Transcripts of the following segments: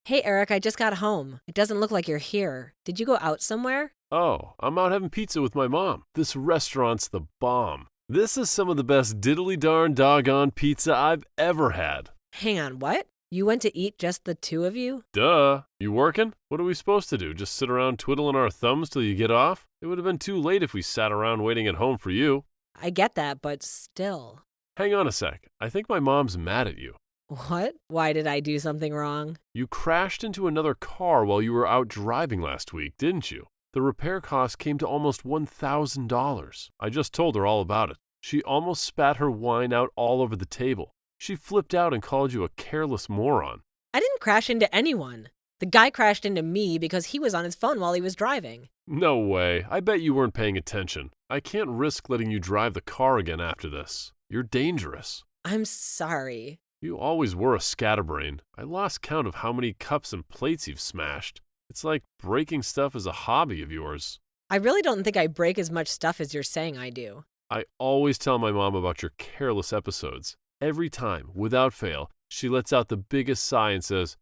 Hey Eric, I just got home. It doesn't look like you're here. Did you go out somewhere? Oh, I'm out having pizza with my mom. This restaurant's the bomb. This is some of the best diddly darn doggone pizza I've ever had. Hang on, what? You went to eat just the two of you? Duh. You working? What are we supposed to do? Just sit around twiddling our thumbs till you get off? It would have been too late if we sat around waiting at home for you. I get that, but still. Hang on a sec. I think my mom's mad at you. What? Why did I do something wrong? You crashed into another car while you were out driving last week, didn't you? The repair cost came to almost $1,000. I just told her all about it. She almost spat her wine out all over the table. She flipped out and called you a careless moron. I didn't crash into anyone. The guy crashed into me because he was on his phone while he was driving. No way. I bet you weren't paying attention. I can't risk letting you drive the car again after this. You're dangerous. I'm sorry. You always were a scatterbrain. I lost count of how many cups and plates you've smashed. It's like breaking stuff is a hobby of yours. I really don't think I break as much stuff as you're saying I do. I always tell my mom about your careless episodes. Every time, without fail, she lets out the biggest sigh and says,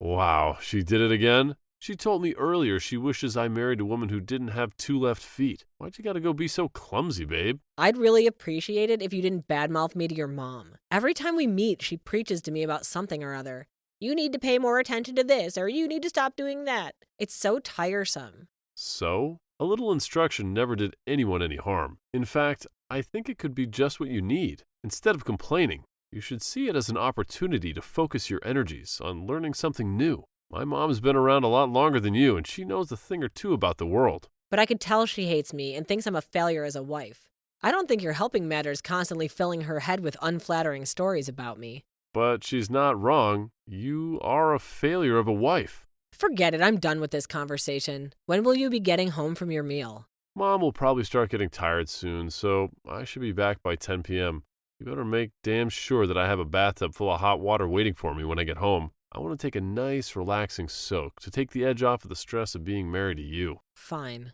"Wow, she did it again?" She told me earlier she wishes I married a woman who didn't have two left feet. Why'd you gotta go be so clumsy, babe? I'd really appreciate it if you didn't badmouth me to your mom. Every time we meet, she preaches to me about something or other. You need to pay more attention to this, or you need to stop doing that. It's so tiresome. So? A little instruction never did anyone any harm. In fact, I think it could be just what you need. Instead of complaining, you should see it as an opportunity to focus your energies on learning something new. My mom's been around a lot longer than you, and she knows a thing or two about the world. But I could tell she hates me and thinks I'm a failure as a wife. I don't think your helping matters constantly filling her head with unflattering stories about me. But she's not wrong. You are a failure of a wife. Forget it, I'm done with this conversation. When will you be getting home from your meal? Mom will probably start getting tired soon, so I should be back by 10 p.m. You better make damn sure that I have a bathtub full of hot water waiting for me when I get home. I want to take a nice, relaxing soak to take the edge off of the stress of being married to you. Fine.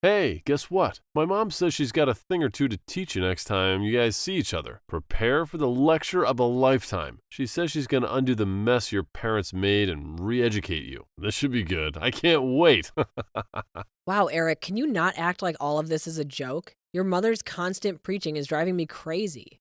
Hey, guess what? My mom says she's got a thing or two to teach you next time you guys see each other. Prepare for the lecture of a lifetime. She says she's going to undo the mess your parents made and re-educate you. This should be good. I can't wait. Wow, Eric, can you not act like all of this is a joke? Your mother's constant preaching is driving me crazy.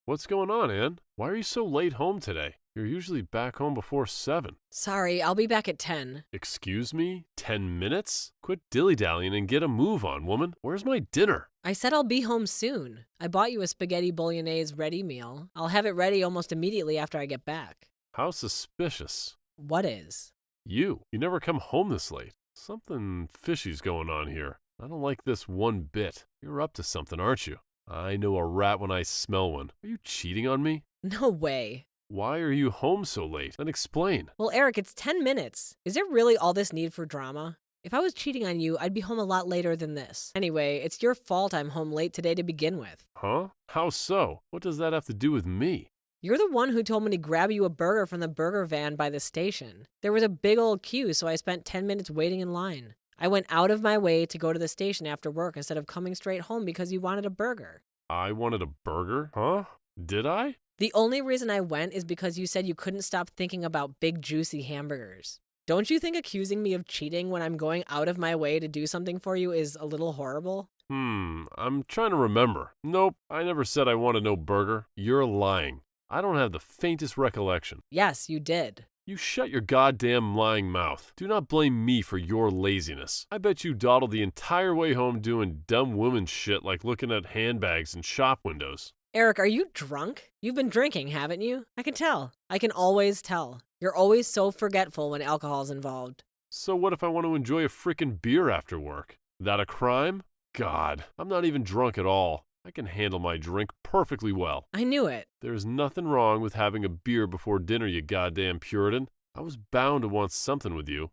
What's going on, Ann? Why are you so late home today? You're usually back home before 7. Sorry, I'll be back at 10. Excuse me? 10 minutes? Quit dilly-dallying and get a move on, woman. Where's my dinner? I said I'll be home soon. I bought you a spaghetti bolognese ready meal. I'll have it ready almost immediately after I get back. How suspicious. What is? You never come home this late. Something fishy's going on here. I don't like this one bit. You're up to something, aren't you? I know a rat when I smell one. Are you cheating on me? No way. Why are you home so late? Then explain. Well, Eric, it's 10 minutes. Is there really all this need for drama? If I was cheating on you, I'd be home a lot later than this. Anyway, it's your fault I'm home late today to begin with. Huh? How so? What does that have to do with me? You're the one who told me to grab you a burger from the burger van by the station. There was a big old queue, so I spent 10 minutes waiting in line. I went out of my way to go to the station after work instead of coming straight home because you wanted a burger. I wanted a burger? Huh? Did I? The only reason I went is because you said you couldn't stop thinking about big juicy hamburgers. Don't you think accusing me of cheating when I'm going out of my way to do something for you is a little horrible? I'm trying to remember. Nope, I never said I wanted no burger. You're lying. I don't have the faintest recollection. Yes, you did. You shut your goddamn lying mouth. Do not blame me for your laziness. I bet you dawdled the entire way home doing dumb woman shit like looking at handbags and shop windows. Eric, are you drunk? You've been drinking, haven't you? I can tell. I can always tell. You're always so forgetful when alcohol's involved. So what if I want to enjoy a frickin' beer after work? That a crime? God, I'm not even drunk at all. I can handle my drink perfectly well. I knew it. There's nothing wrong with having a beer before dinner, you goddamn Puritan. I was bound to want something with you.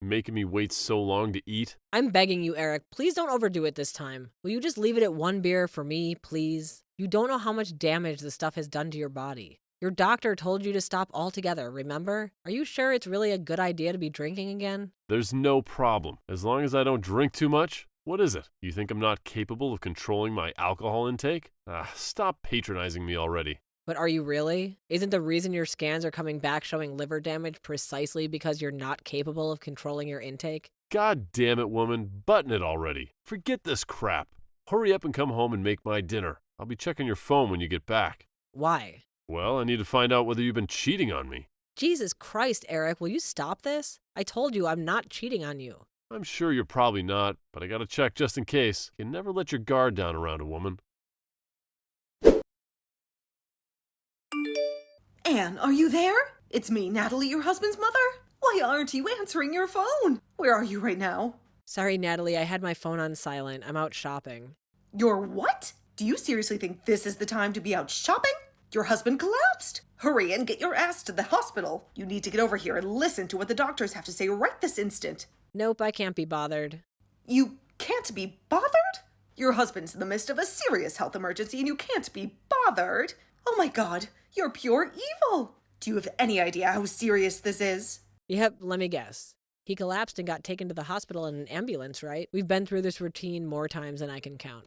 Making me wait so long to eat. I'm begging you, Eric, please don't overdo it this time. Will you just leave it at one beer for me, please? You don't know how much damage the stuff has done to your body. Your doctor told you to stop altogether, remember? Are you sure it's really a good idea to be drinking again? There's no problem. As long as I don't drink too much. What is it? You think I'm not capable of controlling my alcohol intake? Stop patronizing me already. But are you really? Isn't the reason your scans are coming back showing liver damage precisely because you're not capable of controlling your intake? God damn it, woman, button it already. Forget this crap. Hurry up and come home and make my dinner. I'll be checking your phone when you get back. Why? Well, I need to find out whether you've been cheating on me. Jesus Christ, Eric, will you stop this? I told you I'm not cheating on you. I'm sure you're probably not, but I gotta check just in case. You can never let your guard down around a woman. Anne, are you there? It's me, Natalie, your husband's mother. Why aren't you answering your phone? Where are you right now? Sorry, Natalie, I had my phone on silent. I'm out shopping. You're what? Do you seriously think this is the time to be out shopping? Your husband collapsed. Hurry and get your ass to the hospital. You need to get over here and listen to what the doctors have to say right this instant. Nope, I can't be bothered. You can't be bothered? Your husband's in the midst of a serious health emergency and you can't be bothered? Oh my God, you're pure evil. Do you have any idea how serious this is? Yep, let me guess. He collapsed and got taken to the hospital in an ambulance, right? We've been through this routine more times than I can count.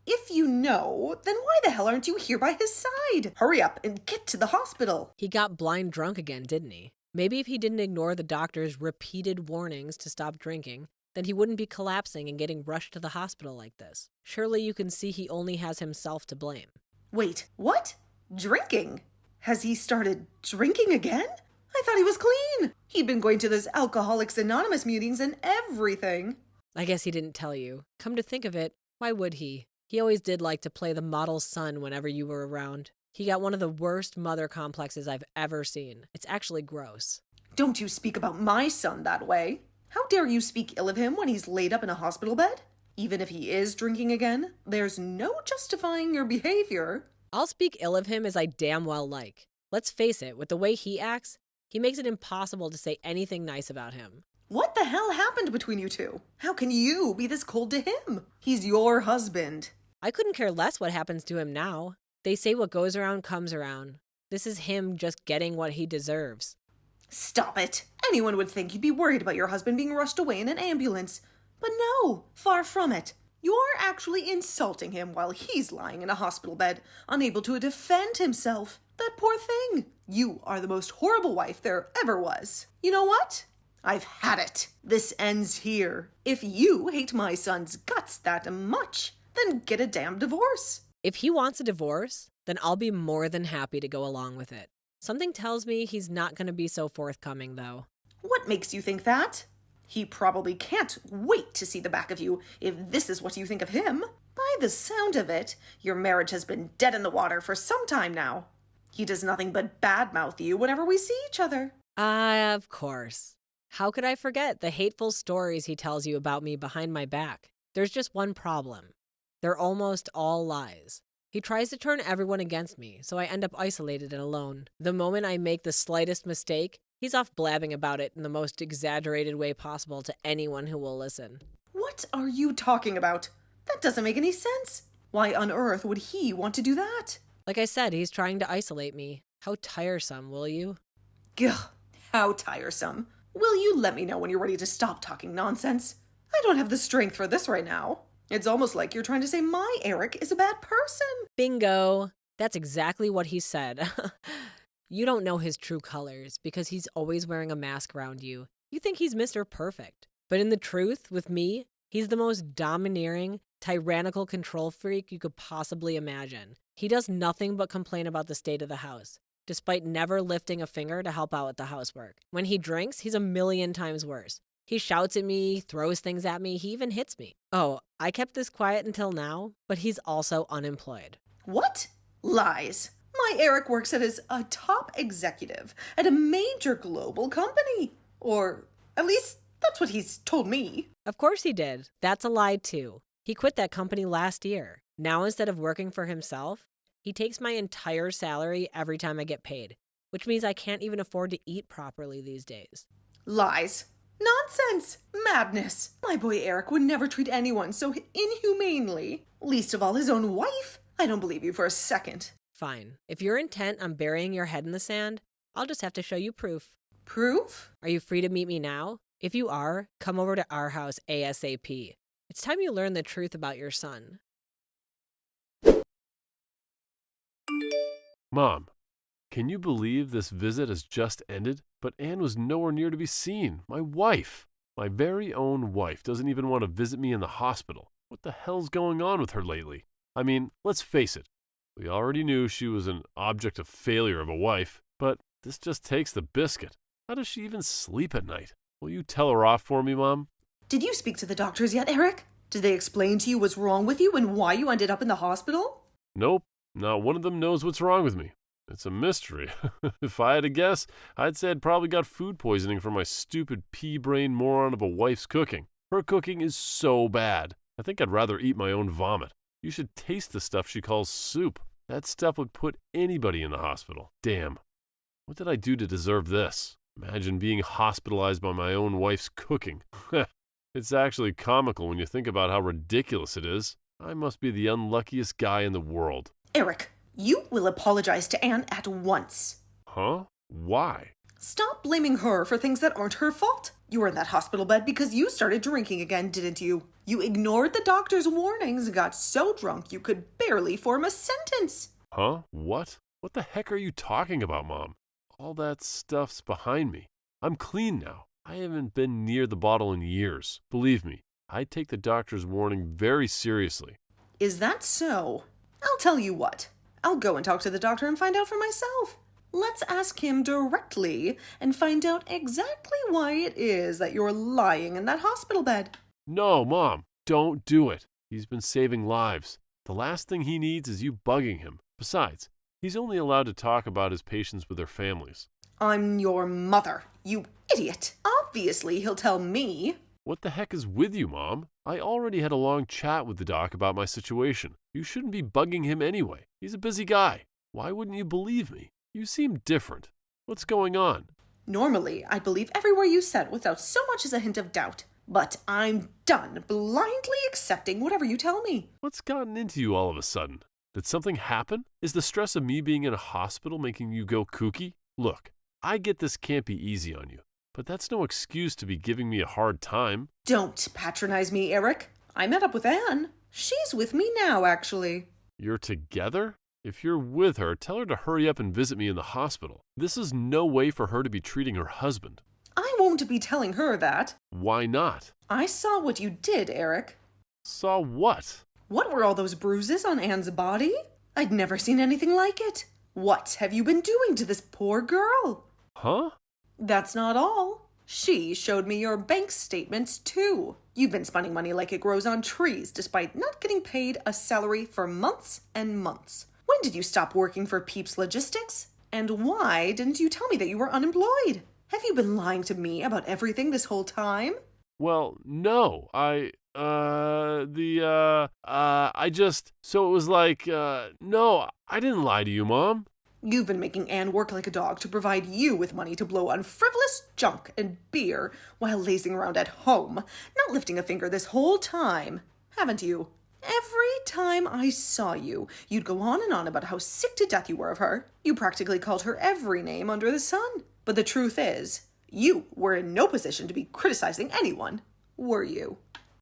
If you know, then why the hell aren't you here by his side? Hurry up and get to the hospital. He got blind drunk again, didn't he? Maybe if he didn't ignore the doctor's repeated warnings to stop drinking, then he wouldn't be collapsing and getting rushed to the hospital like this. Surely you can see he only has himself to blame. Wait, what? Drinking? Has he started drinking again? I thought he was clean. He'd been going to those Alcoholics Anonymous meetings and everything. I guess he didn't tell you. Come to think of it, why would he? He always did like to play the model son whenever you were around. He got one of the worst mother complexes I've ever seen. It's actually gross. Don't you speak about my son that way. How dare you speak ill of him when he's laid up in a hospital bed? Even if he is drinking again, there's no justifying your behavior. I'll speak ill of him as I damn well like. Let's face it, with the way he acts, he makes it impossible to say anything nice about him. What the hell happened between you two? How can you be this cold to him? He's your husband. I couldn't care less what happens to him now. They say what goes around comes around. This is him just getting what he deserves. Stop it. Anyone would think you'd be worried about your husband being rushed away in an ambulance. But no, far from it. You're actually insulting him while he's lying in a hospital bed, unable to defend himself. That poor thing. You are the most horrible wife there ever was. You know what? I've had it. This ends here. If you hate my son's guts that much, then get a damn divorce. If he wants a divorce, then I'll be more than happy to go along with it. Something tells me he's not going to be so forthcoming, though. What makes you think that? He probably can't wait to see the back of you if this is what you think of him. By the sound of it, your marriage has been dead in the water for some time now. He does nothing but badmouth you whenever we see each other. Of course. How could I forget the hateful stories he tells you about me behind my back? There's just one problem. They're almost all lies. He tries to turn everyone against me, so I end up isolated and alone. The moment I make the slightest mistake, he's off blabbing about it in the most exaggerated way possible to anyone who will listen. What are you talking about? That doesn't make any sense. Why on earth would he want to do that? Like I said, he's trying to isolate me. How tiresome, will you? Gah, how tiresome. Will you let me know when you're ready to stop talking nonsense? I don't have the strength for this right now. It's almost like you're trying to say my Eric is a bad person. Bingo. That's exactly what he said. You don't know his true colors because he's always wearing a mask around you. You think he's Mr. Perfect. But in the truth, with me, he's the most domineering, tyrannical control freak you could possibly imagine. He does nothing but complain about the state of the house, despite never lifting a finger to help out with the housework. When he drinks, he's a million times worse. He shouts at me, throws things at me, he even hits me. Oh, I kept this quiet until now, but he's also unemployed. What? Lies. My Eric works as a top executive at a major global company. Or at least that's what he's told me. Of course he did. That's a lie too. He quit that company last year. Now instead of working for himself, he takes my entire salary every time I get paid, which means I can't even afford to eat properly these days. Lies. Nonsense. Madness. My boy Eric would never treat anyone so inhumanely, least of all his own wife. I don't believe you for a second. Fine. If you're intent on burying your head in the sand, I'll just have to show you proof. Proof? Are you free to meet me now? If you are, come over to our house ASAP. It's time you learn the truth about your son. Mom, can you believe this visit has just ended? But Anne was nowhere near to be seen. My wife, my very own wife, doesn't even want to visit me in the hospital. What the hell's going on with her lately? I mean, let's face it. We already knew she was an object of failure of a wife, but this just takes the biscuit. How does she even sleep at night? Will you tell her off for me, Mom? Did you speak to the doctors yet, Eric? Did they explain to you what's wrong with you and why you ended up in the hospital? Nope, not one of them knows what's wrong with me. It's a mystery. If I had to guess, I'd say I'd probably got food poisoning from my stupid pea-brain moron of a wife's cooking. Her cooking is so bad. I think I'd rather eat my own vomit. You should taste the stuff she calls soup. That stuff would put anybody in the hospital. Damn. What did I do to deserve this? Imagine being hospitalized by my own wife's cooking. It's actually comical when you think about how ridiculous it is. I must be the unluckiest guy in the world. Eric, you will apologize to Anne at once. Huh? Why? Stop blaming her for things that aren't her fault. You were in that hospital bed because you started drinking again, didn't you? You ignored the doctor's warnings and got so drunk you could barely form a sentence. Huh? What? What the heck are you talking about, Mom? All that stuff's behind me. I'm clean now. I haven't been near the bottle in years. Believe me, I take the doctor's warning very seriously. Is that so? I'll tell you what. I'll go and talk to the doctor and find out for myself. Let's ask him directly and find out exactly why it is that you're lying in that hospital bed. No, Mom, don't do it. He's been saving lives. The last thing he needs is you bugging him. Besides, he's only allowed to talk about his patients with their families. I'm your mother, you idiot. Obviously, he'll tell me. What the heck is with you, Mom? I already had a long chat with the doc about my situation. You shouldn't be bugging him anyway. He's a busy guy. Why wouldn't you believe me? You seem different. What's going on? Normally, I'd believe every word you said without so much as a hint of doubt. But I'm done blindly accepting whatever you tell me. What's gotten into you all of a sudden? Did something happen? Is the stress of me being in a hospital making you go kooky? Look, I get this can't be easy on you, but that's no excuse to be giving me a hard time. Don't patronize me, Eric. I met up with Anne. She's with me now, actually. You're together? If you're with her, tell her to hurry up and visit me in the hospital. This is no way for her to be treating her husband. I won't be telling her that. Why not? I saw what you did, Eric. Saw what? What were all those bruises on Anne's body? I'd never seen anything like it. What have you been doing to this poor girl? Huh? That's not all. She showed me your bank statements, too. You've been spending money like it grows on trees, despite not getting paid a salary for months and months. When did you stop working for Peeps Logistics? And why didn't you tell me that you were unemployed? Have you been lying to me about everything this whole time? Well, no. So it was like, no, I didn't lie to you, Mom. You've been making Anne work like a dog to provide you with money to blow on frivolous junk and beer while lazing around at home, not lifting a finger this whole time, haven't you? Every time I saw you, you'd go on and on about how sick to death you were of her. You practically called her every name under the sun. But the truth is, you were in no position to be criticizing anyone, were you?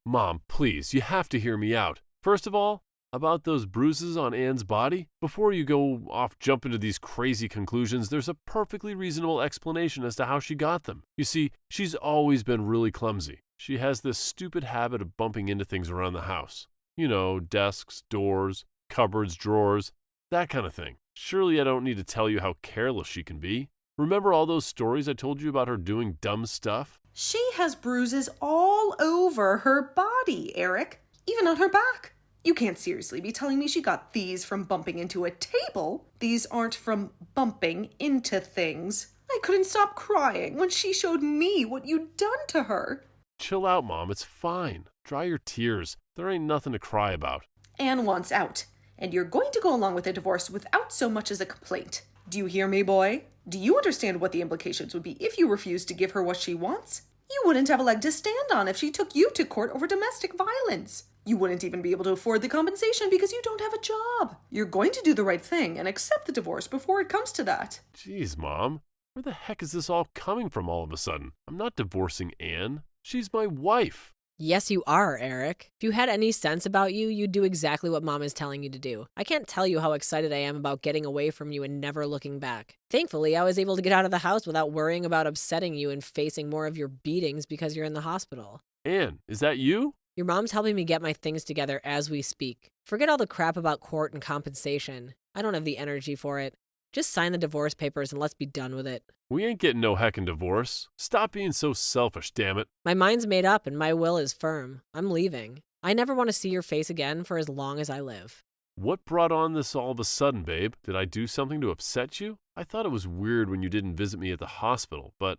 Mom, please, you have to hear me out. First of all, about those bruises on Anne's body, before you go off jumping to these crazy conclusions, there's a perfectly reasonable explanation as to how she got them. You see, she's always been really clumsy. She has this stupid habit of bumping into things around the house. You know, desks, doors, cupboards, drawers, that kind of thing. Surely I don't need to tell you how careless she can be. Remember all those stories I told you about her doing dumb stuff? She has bruises all over her body, Eric, even on her back. You can't seriously be telling me she got these from bumping into a table. These aren't from bumping into things. I couldn't stop crying when she showed me what you'd done to her. Chill out, Mom. It's fine. Dry your tears. There ain't nothing to cry about. Anne wants out, and you're going to go along with a divorce without so much as a complaint. Do you hear me, boy? Do you understand what the implications would be if you refused to give her what she wants? You wouldn't have a leg to stand on if she took you to court over domestic violence. You wouldn't even be able to afford the compensation because you don't have a job. You're going to do the right thing and accept the divorce before it comes to that. Jeez, Mom. Where the heck is this all coming from all of a sudden? I'm not divorcing Anne. She's my wife. Yes, you are, Eric. If you had any sense about you, you'd do exactly what Mom is telling you to do. I can't tell you how excited I am about getting away from you and never looking back. Thankfully, I was able to get out of the house without worrying about upsetting you and facing more of your beatings because you're in the hospital. Anne, is that you? Your mom's helping me get my things together as we speak. Forget all the crap about court and compensation. I don't have the energy for it. Just sign the divorce papers and let's be done with it. We ain't getting no heckin' divorce. Stop being so selfish, damn it. My mind's made up and my will is firm. I'm leaving. I never want to see your face again for as long as I live. What brought on this all of a sudden, babe? Did I do something to upset you? I thought it was weird when you didn't visit me at the hospital, but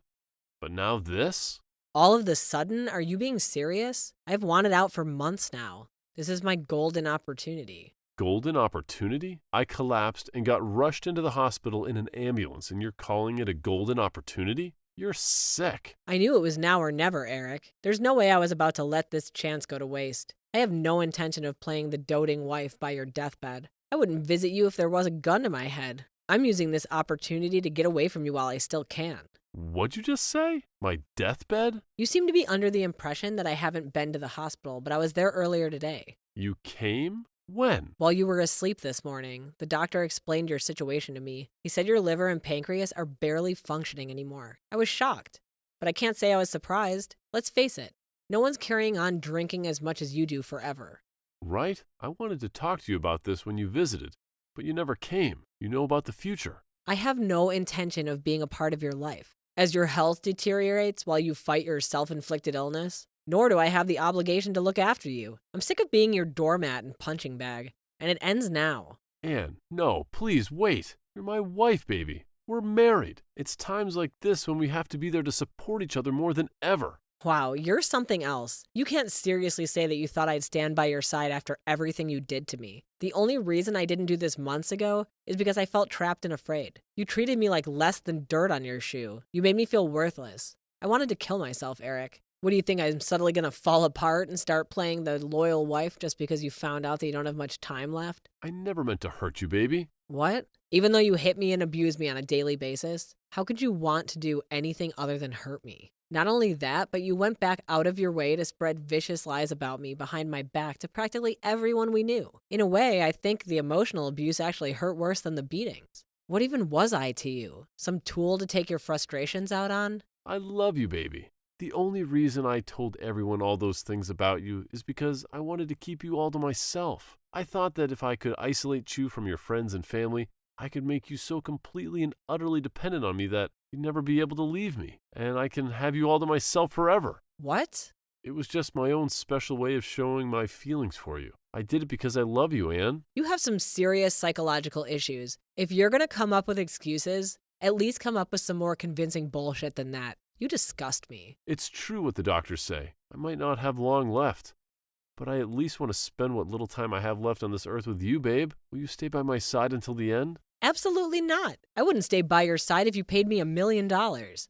now this? All of the sudden, are you being serious? I've wanted out for months now. This is my golden opportunity. Golden opportunity? I collapsed and got rushed into the hospital in an ambulance, and you're calling it a golden opportunity? You're sick. I knew it was now or never, Eric. There's no way I was about to let this chance go to waste. I have no intention of playing the doting wife by your deathbed. I wouldn't visit you if there was a gun to my head. I'm using this opportunity to get away from you while I still can. What'd you just say? My deathbed? You seem to be under the impression that I haven't been to the hospital, but I was there earlier today. You came? When? While you were asleep this morning, the doctor explained your situation to me. He said your liver and pancreas are barely functioning anymore. I was shocked, but I can't say I was surprised. Let's face it, no one's carrying on drinking as much as you do forever. Right? I wanted to talk to you about this when you visited, but you never came. You know about the future. I have no intention of being a part of your life. As your health deteriorates while you fight your self-inflicted illness, nor do I have the obligation to look after you. I'm sick of being your doormat and punching bag, and it ends now. Anne, no, please wait. You're my wife, baby. We're married. It's times like this when we have to be there to support each other more than ever. Wow, you're something else. You can't seriously say that you thought I'd stand by your side after everything you did to me. The only reason I didn't do this months ago is because I felt trapped and afraid. You treated me like less than dirt on your shoe. You made me feel worthless. I wanted to kill myself, Eric. What do you think, I'm suddenly going to fall apart and start playing the loyal wife just because you found out that you don't have much time left? I never meant to hurt you, baby. What? Even though you hit me and abuse me on a daily basis? How could you want to do anything other than hurt me? Not only that, but you went back out of your way to spread vicious lies about me behind my back to practically everyone we knew. In a way, I think the emotional abuse actually hurt worse than the beatings. What even was I to you? Some tool to take your frustrations out on? I love you, baby. The only reason I told everyone all those things about you is because I wanted to keep you all to myself. I thought that if I could isolate you from your friends and family, I could make you so completely and utterly dependent on me that you'd never be able to leave me, and I can have you all to myself forever. What? It was just my own special way of showing my feelings for you. I did it because I love you, Anne. You have some serious psychological issues. If you're going to come up with excuses, at least come up with some more convincing bullshit than that. You disgust me. It's true what the doctors say. I might not have long left, but I at least want to spend what little time I have left on this earth with you, babe. Will you stay by my side until the end? Absolutely not. I wouldn't stay by your side if you paid me $1 million.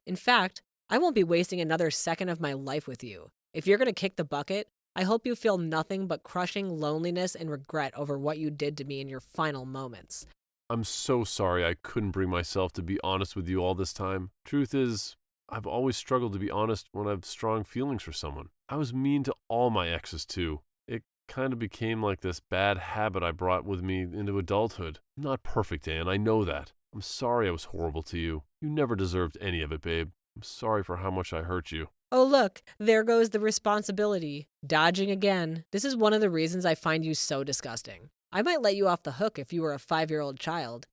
In fact, I won't be wasting another second of my life with you. If you're going to kick the bucket, I hope you feel nothing but crushing loneliness and regret over what you did to me in your final moments. I'm so sorry I couldn't bring myself to be honest with you all this time. Truth is, I've always struggled to be honest when I have strong feelings for someone. I was mean to all my exes too. It kind of became like this bad habit I brought with me into adulthood. I'm not perfect, Anne, I know that. I'm sorry I was horrible to you. You never deserved any of it, babe. I'm sorry for how much I hurt you. Oh look, there goes the responsibility. Dodging again. This is one of the reasons I find you so disgusting. I might let you off the hook if you were a 5-year-old child.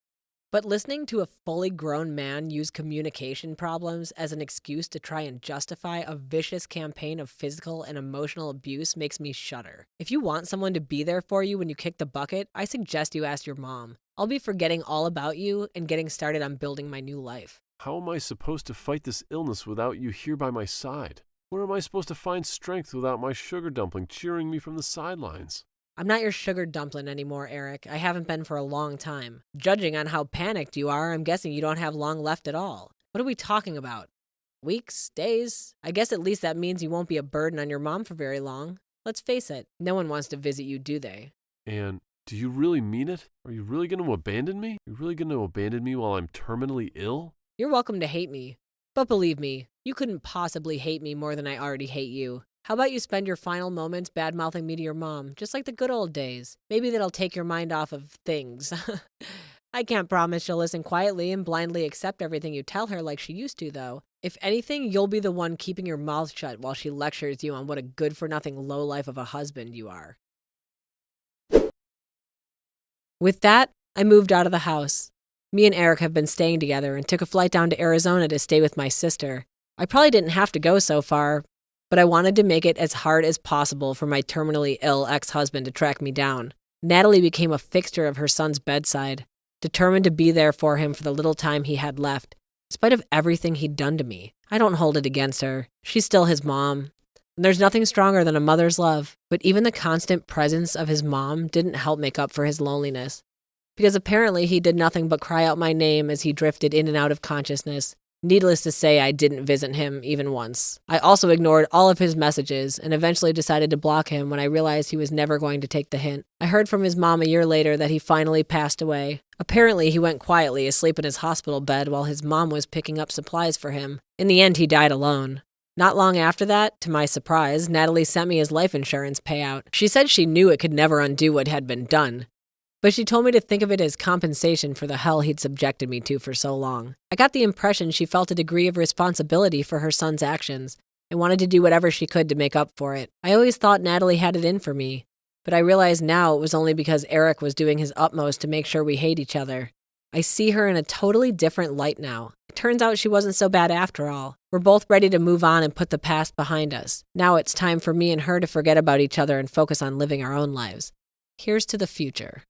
But listening to a fully grown man use communication problems as an excuse to try and justify a vicious campaign of physical and emotional abuse makes me shudder. If you want someone to be there for you when you kick the bucket, I suggest you ask your mom. I'll be forgetting all about you and getting started on building my new life. How am I supposed to fight this illness without you here by my side? Where am I supposed to find strength without my sugar dumpling cheering me from the sidelines? I'm not your sugar dumpling anymore, Eric. I haven't been for a long time. Judging on how panicked you are, I'm guessing you don't have long left at all. What are we talking about? Weeks? Days? I guess at least that means you won't be a burden on your mom for very long. Let's face it, no one wants to visit you, do they? And do you really mean it? Are you really going to abandon me? Are you really going to abandon me while I'm terminally ill? You're welcome to hate me. But believe me, you couldn't possibly hate me more than I already hate you. How about you spend your final moments bad-mouthing me to your mom, just like the good old days? Maybe that'll take your mind off of things. I can't promise she'll listen quietly and blindly accept everything you tell her like she used to, though. If anything, you'll be the one keeping your mouth shut while she lectures you on what a good-for-nothing lowlife of a husband you are. With that, I moved out of the house. Me and Eric have been staying together and took a flight down to Arizona to stay with my sister. I probably didn't have to go so far, but I wanted to make it as hard as possible for my terminally ill ex-husband to track me down. Natalie became a fixture of her son's bedside, determined to be there for him for the little time he had left, in spite of everything he'd done to me. I don't hold it against her. She's still his mom, and there's nothing stronger than a mother's love. But even the constant presence of his mom didn't help make up for his loneliness, because apparently he did nothing but cry out my name as he drifted in and out of consciousness. Needless to say, I didn't visit him even once. I also ignored all of his messages and eventually decided to block him when I realized he was never going to take the hint. I heard from his mom a year later that he finally passed away. Apparently, he went quietly asleep in his hospital bed while his mom was picking up supplies for him. In the end, he died alone. Not long after that, to my surprise, Natalie sent me his life insurance payout. She said she knew it could never undo what had been done, but she told me to think of it as compensation for the hell he'd subjected me to for so long. I got the impression she felt a degree of responsibility for her son's actions and wanted to do whatever she could to make up for it. I always thought Natalie had it in for me, but I realize now it was only because Eric was doing his utmost to make sure we hate each other. I see her in a totally different light now. It turns out she wasn't so bad after all. We're both ready to move on and put the past behind us. Now it's time for me and her to forget about each other and focus on living our own lives. Here's to the future.